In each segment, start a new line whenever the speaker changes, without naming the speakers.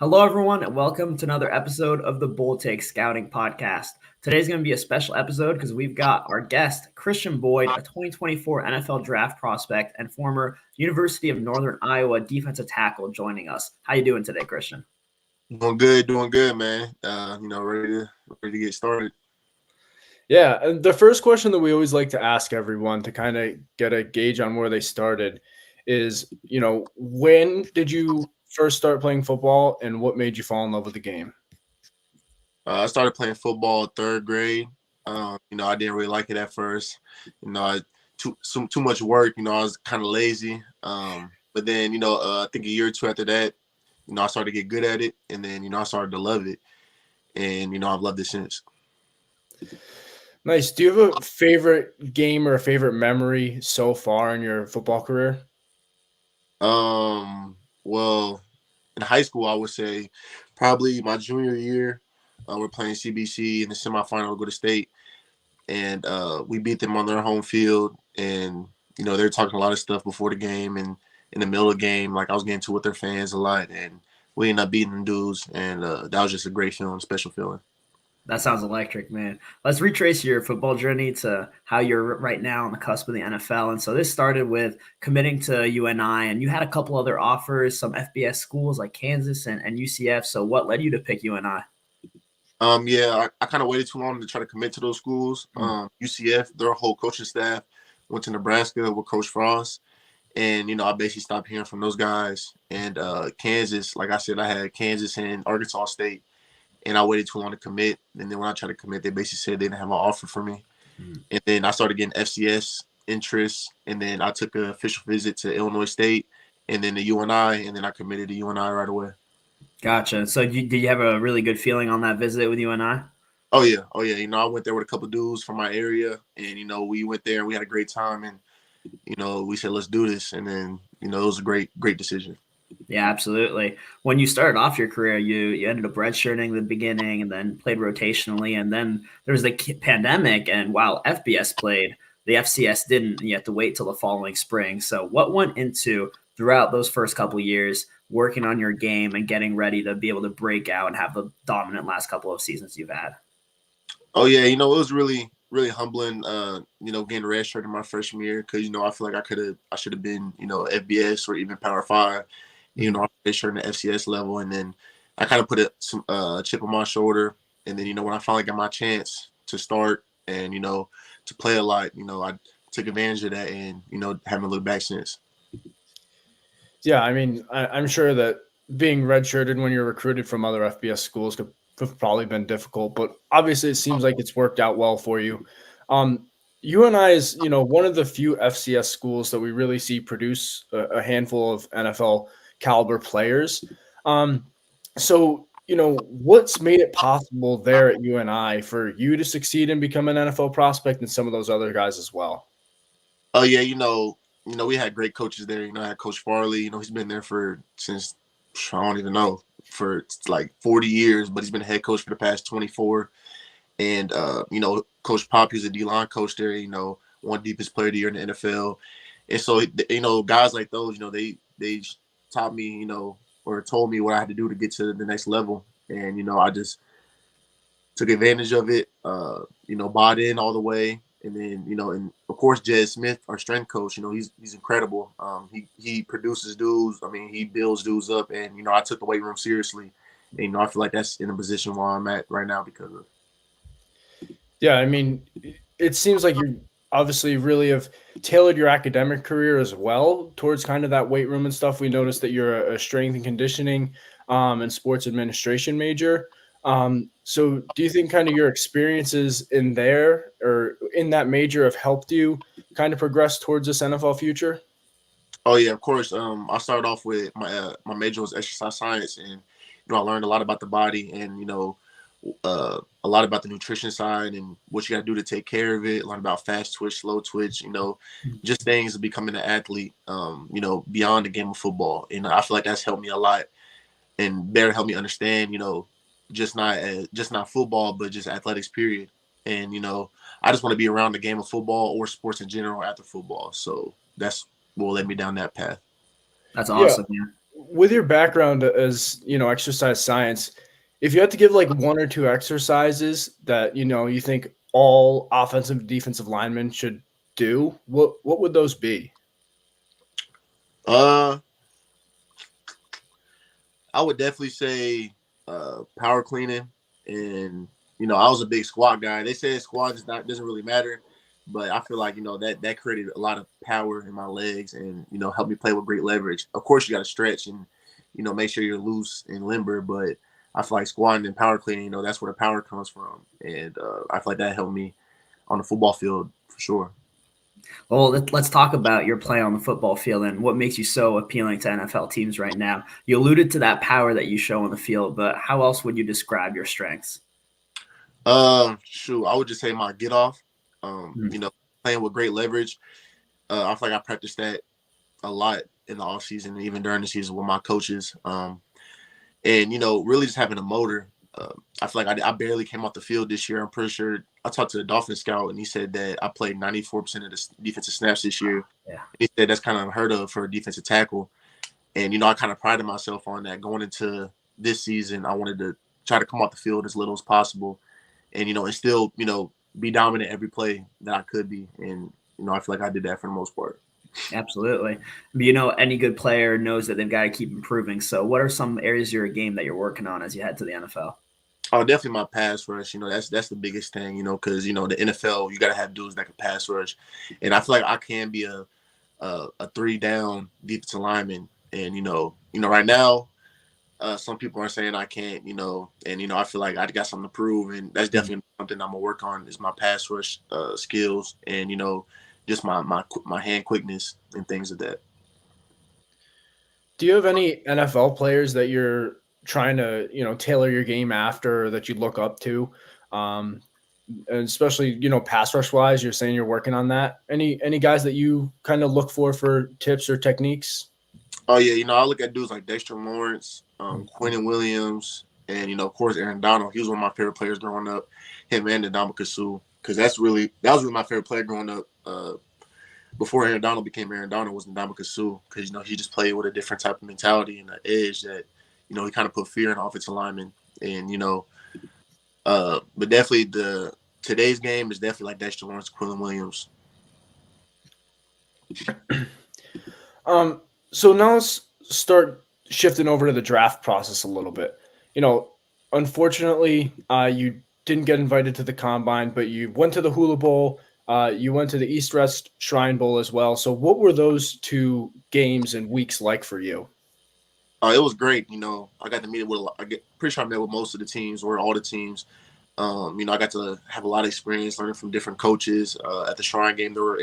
Hello, everyone, and welcome to another episode of the Bull Take Scouting Podcast. Today's going to be a special episode because we've got our guest, Khristian Boyd, a 2024 NFL draft prospect and former University of Northern Iowa defensive tackle, joining us. How you doing today, Khristian?
Doing good, man. Ready to get started.
Yeah, and the first question that we always like to ask everyone to kind of get a gauge on where they started is, when did you first start playing football and what made you fall in love with the game?
I started playing football third grade. I didn't really like it at first. Too much work. I was kind of lazy. But then, I think a year or two after that, I started to get good at it, and then, I started to love it, and I've loved it since.
Nice. Do you have a favorite game or a favorite memory so far in your football career?
Well, in high school, I would say probably my junior year. We're playing CBC in the semifinal to go to state, and we beat them on their home field. And they're talking a lot of stuff before the game and in the middle of the game. Like I was getting to with their fans a lot, and we ended up beating them dudes. And that was just a great feeling, special feeling.
That sounds electric, man. Let's retrace your football journey to how you're right now on the cusp of the NFL. And so this started with committing to UNI, and you had a couple other offers, some FBS schools like Kansas and UCF. So what led you to pick UNI?
I kind of waited too long to try to commit to those schools. UCF, their whole coaching staff went to Nebraska with Coach Frost. And, I basically stopped hearing from those guys. And Kansas, like I said, I had Kansas and Arkansas State. And I waited too long to commit. And then when I tried to commit, they basically said they didn't have an offer for me. And then I started getting FCS interest. And then I took an official visit to Illinois State and then to UNI. And then I committed to UNI right away.
Gotcha. So did you have a really good feeling on that visit with UNI?
Oh, yeah. I went there with a couple of dudes from my area. And, we went there and we had a great time. And, we said, let's do this. And then, it was a great decision.
Yeah, absolutely. When you started off your career, you ended up redshirting in the beginning and then played rotationally. And then there was the pandemic. And while FBS played, the FCS didn't. And you had to wait till the following spring. So what went into throughout those first couple of years working on your game and getting ready to be able to break out and have the dominant last couple of seasons you've had?
Oh, yeah. It was really, really humbling, getting redshirted in my freshman year because, I feel like I should have been, FBS or even Power 5. I redshirted in the FCS level, and then I kind of put a chip on my shoulder. And then, when I finally got my chance to start and, to play a lot, I took advantage of that and, haven't looked back since.
Yeah, I mean, I'm sure that being redshirted when you're recruited from other FBS schools could have probably been difficult, but obviously it seems like it's worked out well for you. UNI is, one of the few FCS schools that we really see produce a handful of NFL caliber players. So, what's made it possible there at UNI for you to succeed and become an NFL prospect and some of those other guys as well?
Oh, yeah, we had great coaches there. I had Coach Farley. He's been there since I don't even know, for like 40 years, but he's been head coach for the past 24. And Coach Pop, he's a D-line coach there. One deepest player of the year in the NFL. And so guys like those, they taught me, or told me what I had to do to get to the next level. And I just took advantage of it. Bought in all the way. And then, and of course, Jed Smith, our strength coach, he's incredible. He produces dudes. I mean, he builds dudes up. And, I took the weight room seriously. And, I feel like that's in a position where I'm at right now because of it.
Yeah, I mean, it seems like you obviously really have tailored your academic career as well towards kind of that weight room and stuff. We noticed that you're a strength and conditioning and sports administration major. So do you think kind of your experiences in there or in that major have helped you kind of progress towards this NFL future?
Oh, yeah, of course. I started off with my major was exercise science, and I learned a lot about the body and a lot about the nutrition side and what you got to do to take care of it. Learn about fast twitch, slow twitch, just things of becoming an athlete. Beyond the game of football. I feel like that's helped me a lot and better help me understand. Just not football, but just athletics, period. And I just want to be around the game of football or sports in general after football. So that's what led me down that path.
That's awesome, man.
with your background as, exercise science, if you had to give like one or two exercises that, you think all offensive and defensive linemen should do, what would those be?
Uh, I would definitely say power cleaning, and I was a big squat guy. They said squat doesn't really matter, but I feel like that created a lot of power in my legs, and helped me play with great leverage. Of course, you got to stretch and make sure you're loose and limber, but I feel like squatting and power cleaning, that's where the power comes from, and I feel like that helped me on the football field for sure.
Well, let's talk about your play on the football field and what makes you so appealing to NFL teams right now. You alluded to that power that you show on the field, but how else would you describe your strengths?
Shoot, I would just say my get off. Playing with great leverage. I feel like I practiced that a lot in the off season and even during the season with my coaches. And really just having a motor. I feel like I barely came off the field this year. I'm pretty sure I talked to the Dolphin scout and he said that I played 94% of the defensive snaps this year.
Yeah.
He said that's kind of unheard of for a defensive tackle. And, I kind of prided myself on that. Going into this season, I wanted to try to come off the field as little as possible and, and still, be dominant every play that I could be. And, I feel like I did that for the most part.
Absolutely. Any good player knows that they've got to keep improving. So what are some areas of your game that you're working on as you head to the NFL?
Oh, definitely my pass rush. That's the biggest thing, because, the NFL, you got to have dudes that can pass rush. And I feel like I can be a 3-down defensive lineman. And, right now, some people are saying I can't, and, I feel like I got something to prove. And that's definitely something I'm going to work on is my pass rush skills and, just my hand quickness and things of that.
Do you have any NFL players that you're trying to, tailor your game after, that you look up to? And especially, pass rush wise, you're saying you're working on that. Any guys that you kind of look for tips or techniques?
Oh yeah, I look at dudes like Dexter Lawrence, Quentin Williams, and of course Aaron Donald. He was one of my favorite players growing up. Him and Ndamukong Suh, because that was really my favorite player growing up. Before Aaron Donald became Aaron Donald was Ndamukong Suh, because he just played with a different type of mentality and an edge that he kind of put fear in offensive linemen. And but definitely today's game is definitely like Dexter Lawrence, Quentin Williams.
So now let's start shifting over to the draft process a little bit. Unfortunately, you didn't get invited to the combine, but you went to the Hula Bowl. You went to the East-West Shrine Bowl as well. So what were those two games and weeks like for you?
It was great. I got to meet with pretty sure I met with most of the teams or all the teams. I got to have a lot of experience learning from different coaches. At the Shrine game, there were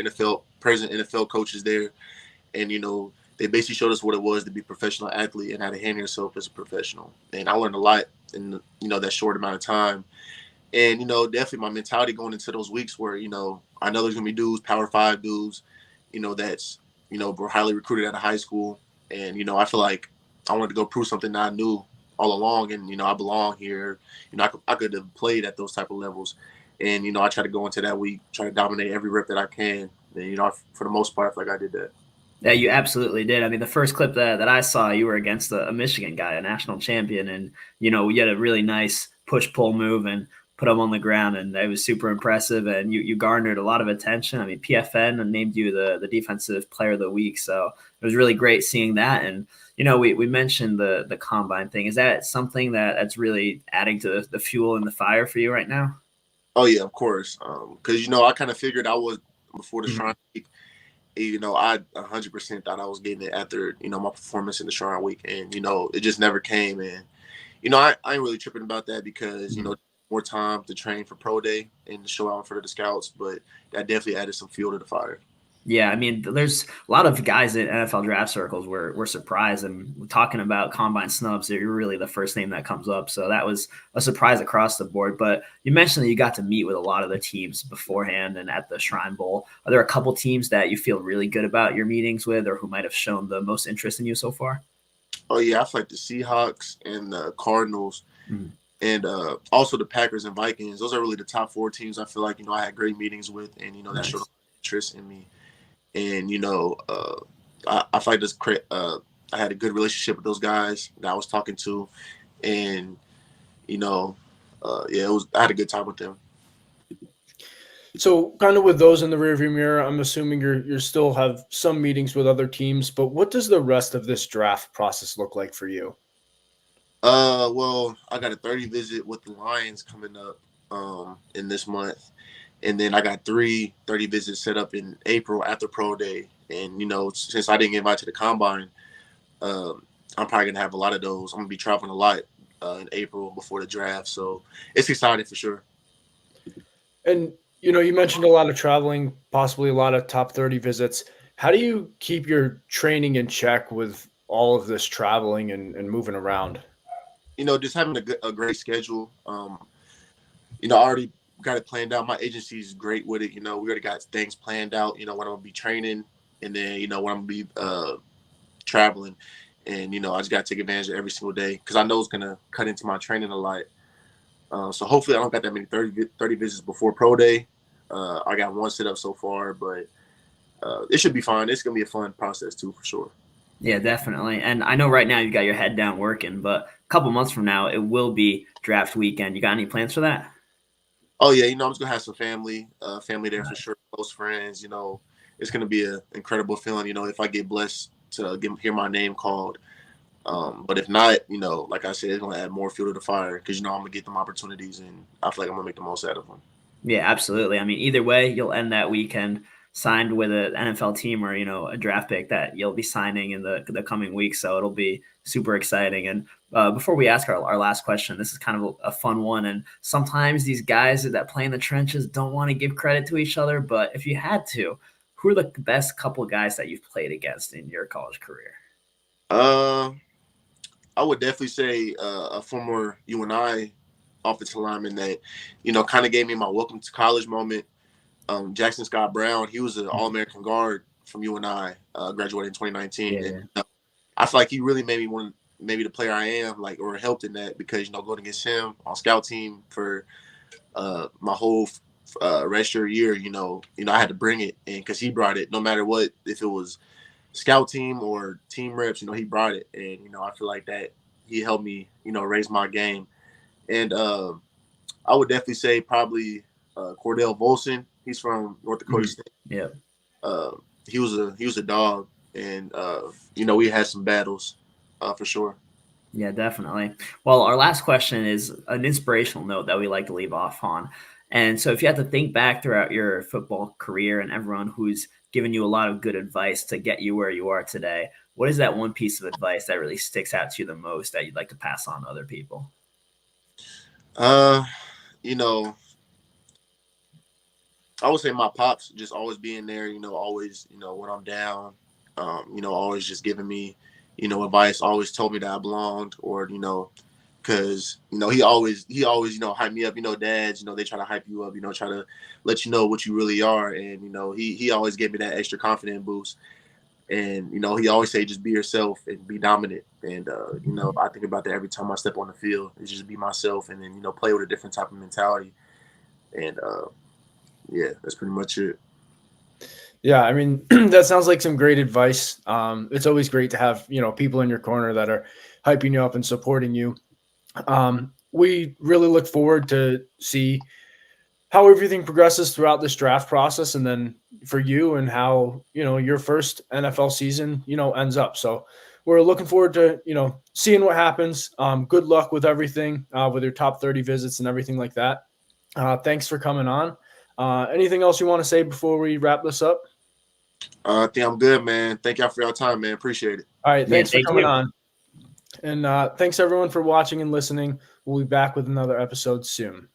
present NFL coaches there. And, they basically showed us what it was to be a professional athlete and how to handle yourself as a professional. And I learned a lot in, that short amount of time. And, definitely my mentality going into those weeks where, I know there's going to be dudes, Power 5 dudes, that's, were highly recruited out of high school. And, I feel like I wanted to go prove something that I knew all along. And, I belong here. I could have played at those type of levels. And, I try to go into that week, try to dominate every rep that I can. And, for the most part, I feel like I did that.
Yeah, you absolutely did. I mean, the first clip that I saw, you were against a Michigan guy, a national champion, and, you had a really nice push-pull move and put him on the ground, and it was super impressive, and you garnered a lot of attention. I mean, PFN named you the Defensive Player of the Week, so it was really great seeing that. And, we mentioned the combine thing. Is that something that's really adding to the fuel and the fire for you right now?
Oh, yeah, of course. Because, I kind of figured I was, before the Shrine Week, I 100% thought I was getting it after, my performance in the Shrine Week. And, it just never came. And, I ain't really tripping about that because, more time to train for pro day and to show out in front of the scouts. But that definitely added some fuel to the fire.
Yeah, I mean, there's a lot of guys in NFL draft circles were surprised, and talking about combine snubs, you're really the first name that comes up. So that was a surprise across the board. But you mentioned that you got to meet with a lot of the teams beforehand and at the Shrine Bowl. Are there a couple teams that you feel really good about your meetings with, or who might have shown the most interest in you so far?
Oh, yeah, I feel like the Seahawks and the Cardinals. And also the Packers and Vikings. Those are really the top 4 teams I feel like, I had great meetings with, and, that showed interest in me. And, I feel like I had a good relationship with those guys that I was talking to, and yeah, I had a good time with them.
So, kind of with those in the rearview mirror, I'm assuming you're still have some meetings with other teams, but what does the rest of this draft process look like for you?
Well, I got a 30 visit with the Lions coming up in this month, and then I got 30 visits set up in April after Pro Day. And since I didn't get invited to the combine, I'm probably gonna have a lot of those. I'm gonna be traveling a lot in April before the draft, so it's exciting for sure.
And you mentioned a lot of traveling, possibly a lot of top 30 visits. How do you keep your training in check with all of this traveling and moving around?
Just having a great schedule. I already got it planned out. My agency is great with it. We already got things planned out. When I'm gonna be training, and then when I'm gonna be traveling, and I just gotta take advantage of every single day because I know it's gonna cut into my training a lot. So hopefully I don't got that many 30 visits before Pro Day. I got one set up so far, but it should be fine. It's gonna be a fun process too, for sure.
Yeah, definitely. And I know right now you've got your head down working, but a couple months from now it will be draft weekend. You got any plans for that?
Oh yeah, I'm just gonna have some family there for sure, close friends. It's gonna be an incredible feeling. If I get blessed to hear my name called. But if not, like I said, it's gonna add more fuel to the fire because I'm gonna get them opportunities, and I feel like I'm gonna make the most out of them.
Yeah, absolutely. I mean, either way, you'll end that weekend signed with an NFL team or a draft pick that you'll be signing in the coming weeks. So it'll be super exciting. And before we ask our last question, this is kind of a fun one. And sometimes these guys that play in the trenches don't want to give credit to each other, but if you had to, who are the best couple guys that you've played against in your college career?
I would definitely say a former UNI offensive lineman that, kind of gave me my welcome to college moment. Jackson Scott Brown, he was an All-American guard from UNI, graduated in 2019.
Yeah.
And I feel like he really made me want maybe the player I am, or helped in that because, going against him on scout team for my whole redshirt year, I had to bring it, and because he brought it no matter what, if it was scout team or team reps, he brought it. And, I feel like that he helped me, raise my game. And I would definitely say probably Cordell Volson. He's from North Dakota State.
Yeah.
He was a dog. And, we had some battles for sure.
Yeah, definitely. Well, our last question is an inspirational note that we like to leave off on. And so if you had to think back throughout your football career and everyone who's given you a lot of good advice to get you where you are today, what is that one piece of advice that really sticks out to you the most that you'd like to pass on to other people?
I would say my pops just always being there, always, when I'm down, always just giving me, advice, always told me that I belonged, or, because, he always, hype me up, dads, they try to hype you up, try to let you know what you really are. And, he always gave me that extra confidence boost. And, he always say, just be yourself and be dominant. And, I think about that every time I step on the field, is just be myself and then, play with a different type of mentality. And, yeah, that's pretty much it.
Yeah, I mean, that sounds like some great advice. It's always great to have, people in your corner that are hyping you up and supporting you. We really look forward to see how everything progresses throughout this draft process, and then for you and how, your first NFL season, ends up. So we're looking forward to, seeing what happens. Good luck with everything, with your top 30 visits and everything like that. Thanks for coming on. Anything else you want to say before we wrap this up?
I think I'm good, man. Thank y'all for your time, man. Appreciate it.
All right. Thanks for coming
you.
on. And thanks everyone for watching and listening. We'll be back with another episode soon.